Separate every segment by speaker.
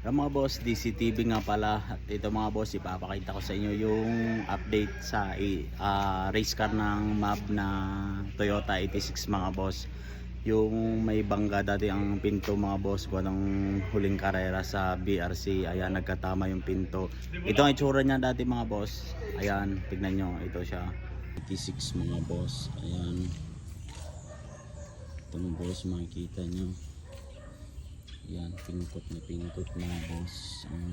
Speaker 1: Mga boss, DCTV nga pala. At ito mga boss, ipapakita ko sa inyo yung update sa race car ng MAV na Toyota 86 mga boss. Yung may bangga dati ang pinto mga boss, buwan ng huling karera sa BRC. Ayan, nagkatama yung pinto. Ito ang itsura niya dati mga boss. Ayan, tignan nyo, ito siya 86 mga boss. Ayan, ito mga boss, makikita nyo. Yan, pingkot mga boss ang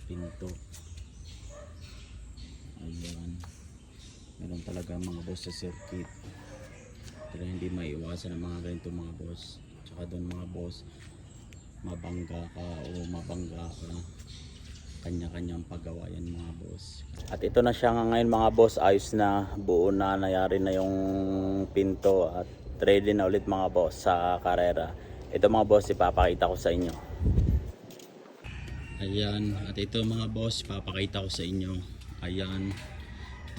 Speaker 1: pinto. Ayan, meron talaga mga boss sa circuit, pero hindi maiwasan ang mga ganito mga boss. Tsaka doon mga boss, mabangga ka o mabangga ka, kanya-kanyang paggawa yan mga boss. At ito na siya ngayon mga boss, ayos na, buo na, nangyari na yung pinto at ready na ulit mga boss sa karera. Ito mga boss, ipapakita ko sa inyo. Ayan, at ito mga boss, papakita ko sa inyo. Ayan,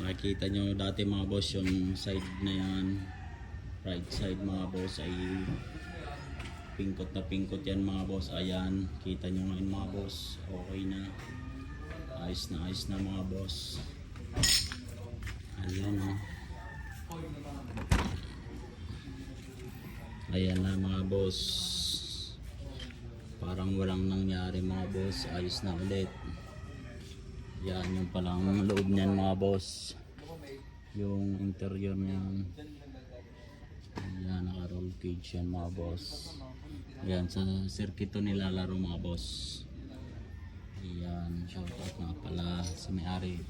Speaker 1: makikita nyo dati mga boss yung side na yan, right side mga boss ay pingkot yan mga boss. Ayan, kita nyo ngayon mga boss, okay na, ayos na mga boss. Ayan o. Ayan na mga boss, parang walang nangyari mga boss, ayos na ulit. Yan yung palang loob niyan mga boss, yung interior niyan. Ayan, naka roll cage yan mga boss. Ayan, sa circuit to nilalaro mga boss. Ayan, shoutout nga pala sa may-ari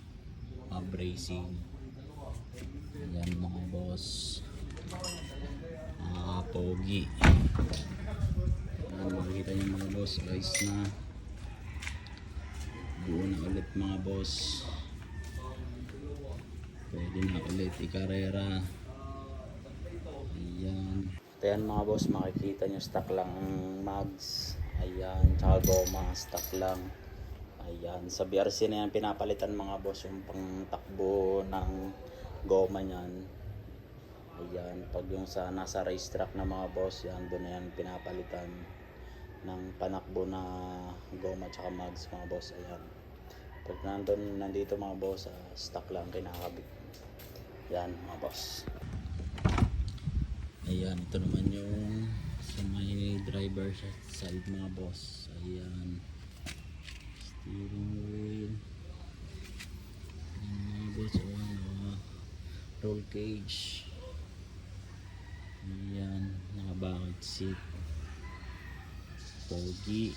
Speaker 1: MAV Racing. Ayan mga boss, pogi. Makikita nyo mga boss, guys, na buo na ulit mga boss, pwede na ulit ikarera. Ayan, ayan mga boss, makikita nyo stock lang ang mags. Ayan, tsaka goma stock lang. Ayan, sa BRC na yan pinapalitan mga boss yung pang takbo ng goma nyan. Ayan, pag yung sa nasa racetrack na mga boss, yan doon na yan pinapalitan ng panakbo na goma tsaka mags mga boss. Ayan, pag nandito mga boss, stock lang kinakabit. Yan mga boss. Ayan, ito naman yung sa may driver side mga boss. Ayan, steering wheel. Ayan mga boss, roll cage. Ayan, naka-bucket seat, pogi.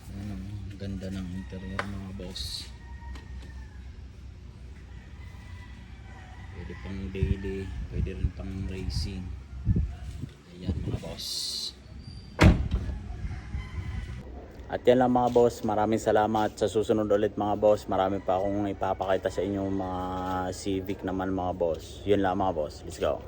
Speaker 1: Ayan, ang ganda ng interior mga boss. Pwede pang daily, pwede rin pang racing. Ayan mga boss. At yan lang mga boss, maraming salamat. Sa susunod ulit mga boss, marami pa akong ipapakita sa inyo mga Civic naman mga boss. Yun lang mga boss, let's go.